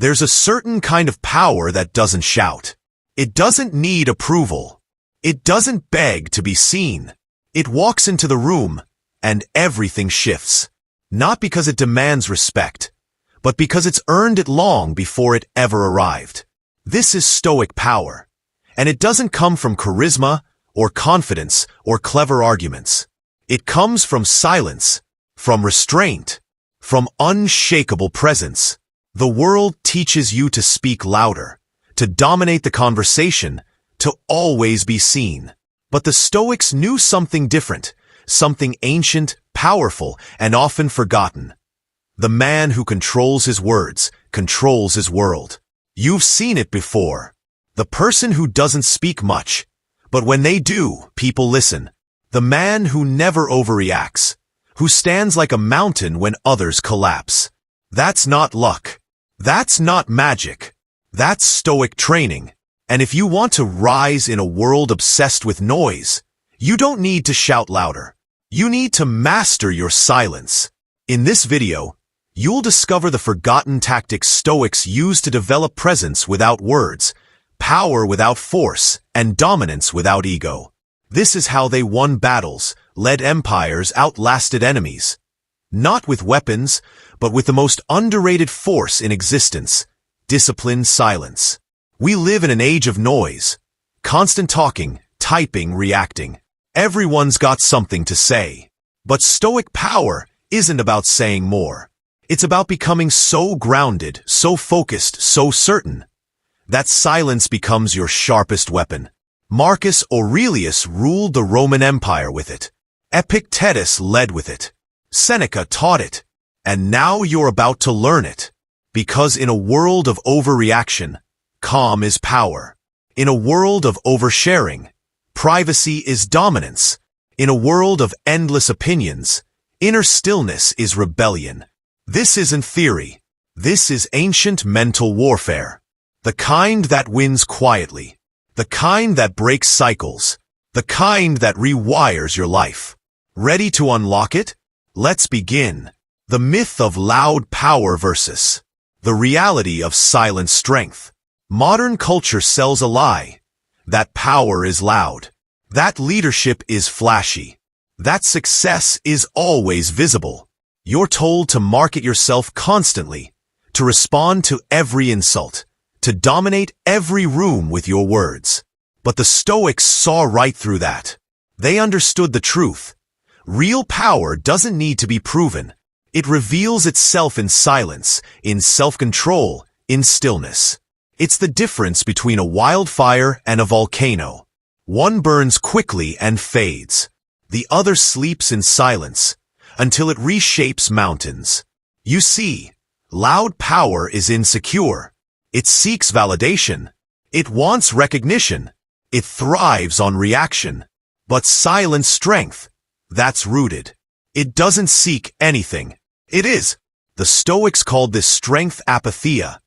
There's a certain kind of power that doesn't shout. It doesn't need approval. It doesn't beg to be seen. It walks into the room, and everything shifts. Not because it demands respect, but because it's earned it long before it ever arrived. This is Stoic power, and it doesn't come from charisma or confidence or clever arguments. It comes from silence, from restraint, from unshakable presence. The world teaches you to speak louder, to dominate the conversation, to always be seen. But the Stoics knew something different, something ancient, powerful, and often forgotten. The man who controls his words controls his world. You've seen it before. The person who doesn't speak much, but when they do, people listen. The man who never overreacts, who stands like a mountain when others collapse. That's not luck. That's not magic. That's Stoic training. And if you want to rise in a world obsessed with noise, you don't need to shout louder. You need to master your silence. In this video, you'll discover the forgotten tactics Stoics use to develop presence without words, power without force, and dominance without ego. This is how they won battles, led empires, outlasted enemies. Not with weapons, but with the most underrated force in existence, disciplined silence. We live in an age of noise. Constant talking, typing, reacting. Everyone's got something to say. But Stoic power isn't about saying more. It's about becoming so grounded, so focused, so certain, that silence becomes your sharpest weapon. Marcus Aurelius ruled the Roman Empire with it. Epictetus led with it. Seneca taught it. And now you're about to learn it. Because in a world of overreaction, calm is power. In a world of oversharing, privacy is dominance. In a world of endless opinions, inner stillness is rebellion. This isn't theory. This is ancient mental warfare. The kind that wins quietly. The kind that breaks cycles. The kind that rewires your life. Ready to unlock it? Let's begin. The myth of loud power versus the reality of silent strength. Modern culture sells a lie. That power is loud. That leadership is flashy. That success is always visible. You're told to market yourself constantly, to respond to every insult, to dominate every room with your words. But the Stoics saw right through that. They understood the truth. Real power doesn't need to be proven. It reveals itself in silence, in self-control, in stillness. It's the difference between a wildfire and a volcano. One burns quickly and fades. The other sleeps in silence until it reshapes mountains. You see, loud power is insecure. It seeks validation. It wants recognition. It thrives on reaction. But silent strength, that's rooted. It doesn't seek anything. It is. The Stoics called this strength apatheia.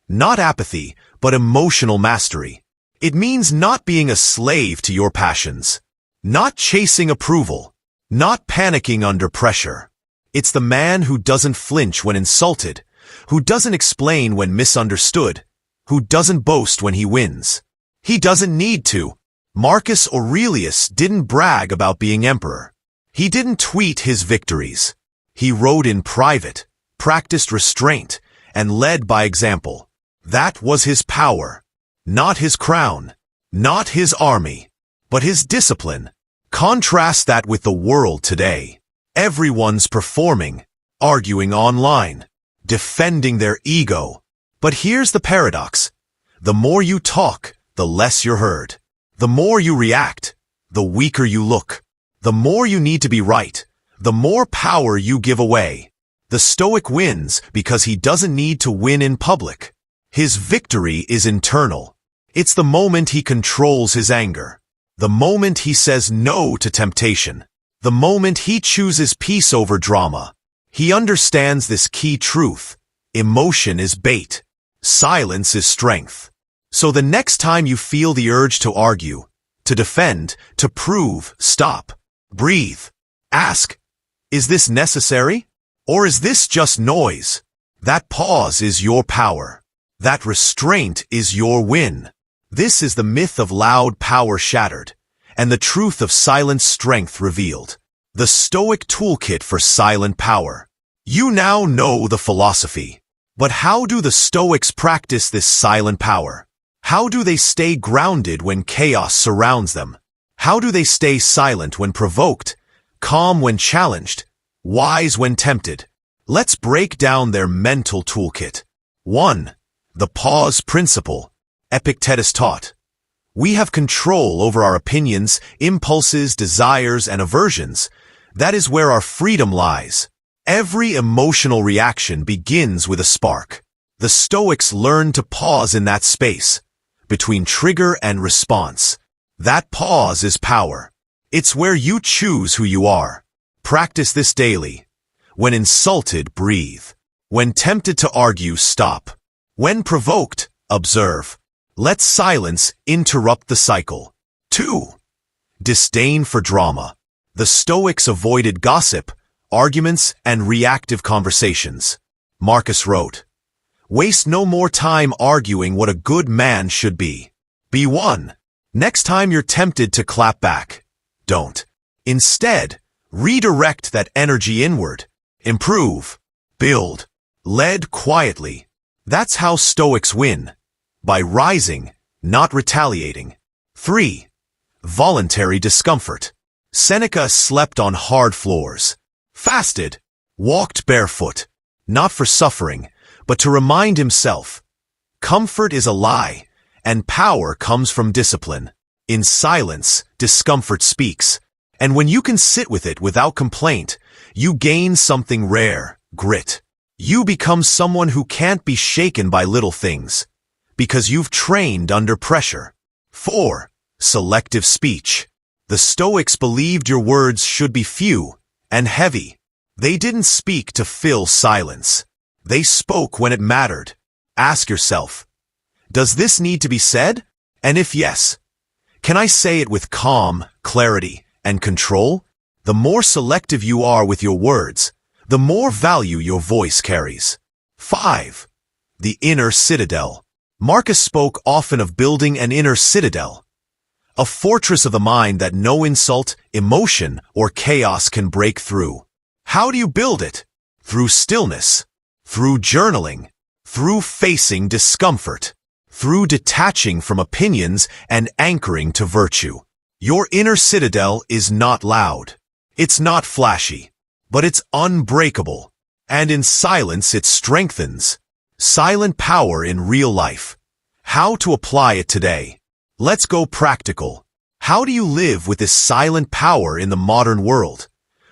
Not apathy, but emotional mastery. It means not being a slave to your passions. Not chasing approval. Not panicking under pressure. It's the man who doesn't flinch when insulted, who doesn't explain when misunderstood, who doesn't boast when he wins. He doesn't need to. Marcus Aurelius didn't brag about being emperor. He didn't tweet his victories. He wrote in private, practiced restraint, and led by example. That was his power. Not his crown. Not his army. But his discipline. Contrast that with the world today. Everyone's performing, arguing online, defending their ego. But here's the paradox. The more you talk, the less you're heard. The more you react, the weaker you look. The more you need to be right, the more power you give away. The Stoic wins because he doesn't need to win in public. His victory is internal. It's the moment he controls his anger. The moment he says no to temptation. The moment he chooses peace over drama. He understands this key truth. Emotion is bait. Silence is strength. So the next time you feel the urge to argue, to defend, to prove, stop. Breathe. Ask, is this necessary? Or is this just noise? That pause is your power. That restraint is your win. This is the myth of loud power shattered, and the truth of silent strength revealed. The Stoic toolkit for silent power. You now know the philosophy. But how do the Stoics practice this silent power? How do they stay grounded when chaos surrounds them? How do they stay silent when provoked, calm when challenged, wise when tempted? Let's break down their mental toolkit. 1. The pause principle. Epictetus taught. We have control over our opinions, impulses, desires, and aversions. That is where our freedom lies. Every emotional reaction begins with a spark. The Stoics learned to pause in that space, between trigger and response. That pause is power. It's where you choose who you are. Practice this daily. When insulted, breathe. When tempted to argue, stop. When provoked, observe. Let silence interrupt the cycle. 2. Disdain for drama. The Stoics avoided gossip, arguments, and reactive conversations. Marcus wrote, "Waste no more time arguing what a good man should be. Be one. Next time you're tempted to clap back, don't. Instead, redirect that energy inward. Improve. Build. Lead quietly." That's how Stoics win. By rising, not retaliating. 3. Voluntary discomfort. Seneca slept on hard floors, fasted, walked barefoot, not for suffering, but to remind himself, comfort is a lie, and power comes from discipline. In silence, discomfort speaks, and when you can sit with it without complaint, you gain something rare, grit. You become someone who can't be shaken by little things, because you've trained under pressure. 4. Selective speech. The Stoics believed your words should be few and heavy. They didn't speak to fill silence. They spoke when it mattered. Ask yourself, does this need to be said? And if yes, can I say it with calm, clarity, and control? The more selective you are with your words, the more value your voice carries. 5. The inner citadel. Marcus spoke often of building an inner citadel, a fortress of the mind that no insult, emotion, or chaos can break through. How do you build it? Through stillness, through journaling, through facing discomfort, through detaching from opinions and anchoring to virtue. Your inner citadel is not loud. It's not flashy, but it's unbreakable. And in silence it strengthens. Silent power in real life. How to apply it today. Let's go practical. How do you live with this silent power in the modern world?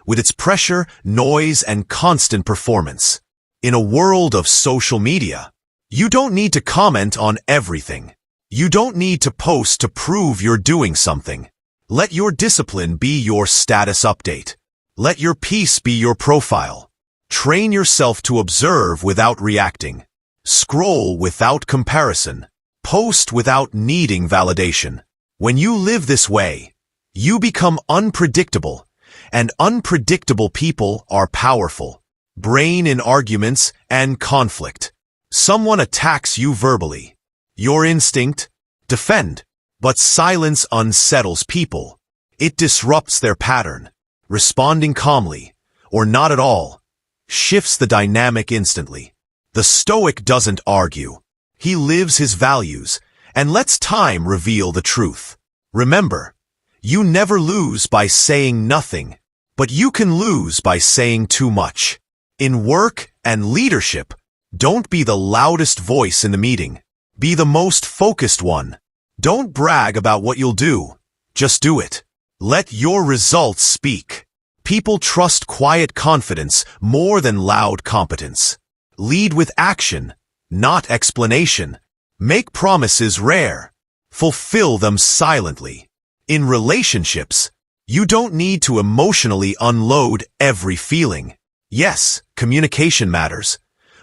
With its pressure, noise, and constant performance. In a world of social media, you don't need to comment on everything. You don't need to post to prove you're doing something. Let your discipline be your status update. Let your peace be your profile. Train yourself to observe without reacting. Scroll without comparison. Post without needing validation. When you live this way, you become unpredictable, and unpredictable people are powerful. Brain in arguments and conflict. Someone attacks you verbally. Your instinct? Defend. But silence unsettles people. It disrupts their pattern. Responding calmly, or not at all, shifts the dynamic instantly. The Stoic doesn't argue. He lives his values, and lets time reveal the truth. Remember, you never lose by saying nothing, but you can lose by saying too much. In work and leadership, don't be the loudest voice in the meeting. Be the most focused one. Don't brag about what you'll do. Just do it. Let your results speak. People trust quiet confidence more than loud competence. Lead with action, not explanation. Make promises rare. Fulfill them silently. In relationships, you don't need to emotionally unload every feeling. Yes, communication matters,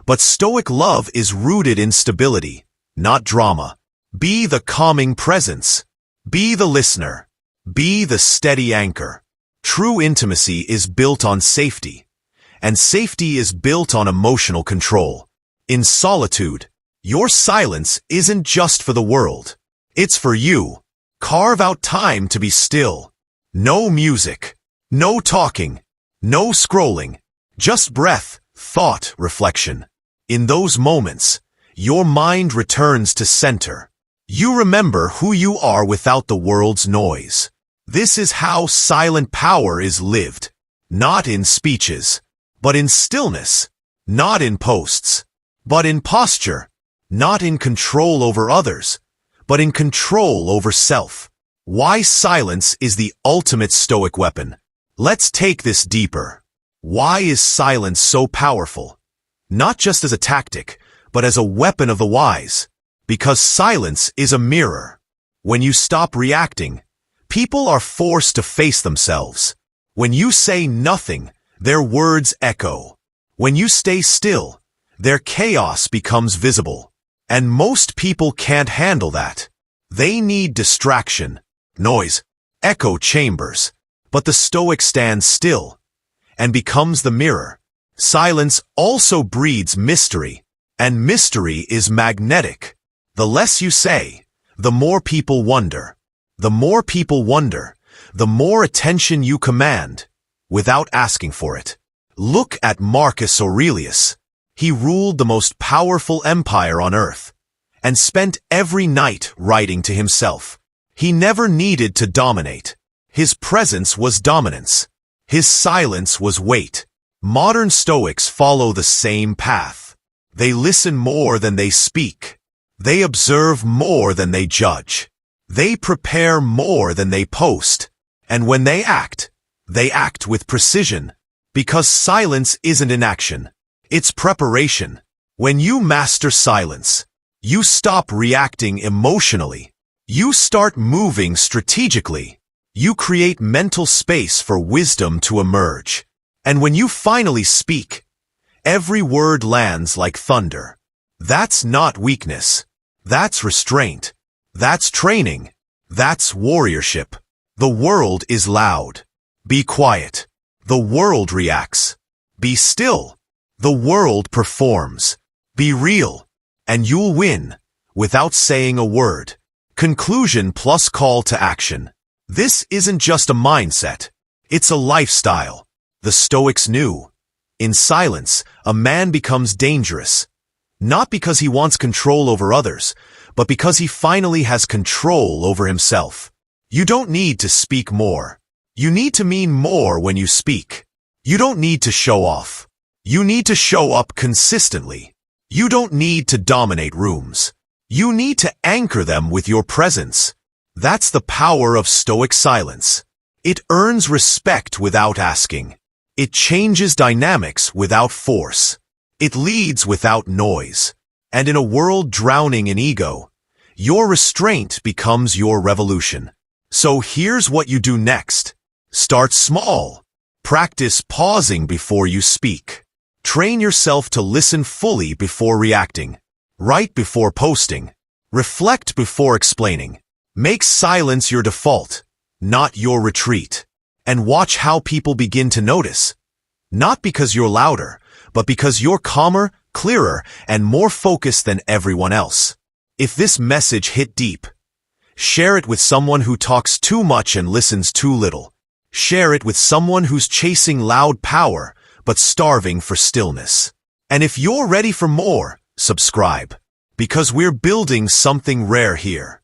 but Stoic love is rooted in stability, not drama. Be the calming presence. Be the listener. Be the steady anchor. True intimacy is built on safety, and safety is built on emotional control. In solitude, Your silence isn't just for the world. It's for you. Carve out time to be still. No music. No talking. No scrolling. Just breath, thought, reflection. In those moments, your mind returns to center. You remember who you are without the world's noise. This is how silent power is lived. Not in speeches, but in stillness. Not in posts, but in posture. Not in control over others, but in control over self. Why silence is the ultimate Stoic weapon. Let's take this deeper. Why is silence so powerful? Not just as a tactic, but as a weapon of the wise. Because silence is a mirror. When you stop reacting, people are forced to face themselves. When you say nothing, their words echo. When you stay still, their chaos becomes visible. And most people can't handle that. They need distraction, noise, echo chambers. But the Stoic stands still and becomes the mirror. Silence also breeds mystery, and mystery is magnetic. The less you say, the more people wonder. The more people wonder, the more attention you command, without asking for it. Look at Marcus Aurelius. He ruled the most powerful empire on earth, and spent every night writing to himself. He never needed to dominate. His presence was dominance. His silence was weight. Modern Stoics follow the same path. They listen more than they speak. They observe more than they judge. They prepare more than they post. And when they act with precision. Because silence isn't inaction. It's preparation. When you master silence, you stop reacting emotionally. You start moving strategically. You create mental space for wisdom to emerge. And when you finally speak, every word lands like thunder. That's not weakness. That's restraint. That's training. That's warriorship. The world is loud. Be quiet. The world reacts. Be still. The world performs. Be real. And you'll win, without saying a word. Conclusion plus call to action. This isn't just a mindset. It's a lifestyle. The Stoics knew. In silence, a man becomes dangerous. Not because he wants control over others, but because he finally has control over himself. You don't need to speak more. You need to mean more when you speak. You don't need to show off. You need to show up consistently. You don't need to dominate rooms. You need to anchor them with your presence. That's the power of Stoic silence. It earns respect without asking. It changes dynamics without force. It leads without noise. And in a world drowning in ego, your restraint becomes your revolution. So here's what you do next. Start small. Practice pausing before you speak. Train yourself to listen fully before reacting. Write before posting. Reflect before explaining. Make silence your default, not your retreat. And watch how people begin to notice. Not because you're louder, but because you're calmer, clearer, and more focused than everyone else. If this message hit deep, share it with someone who talks too much and listens too little. Share it with someone who's chasing loud power, but starving for stillness. And if you're ready for more, subscribe. Because we're building something rare here.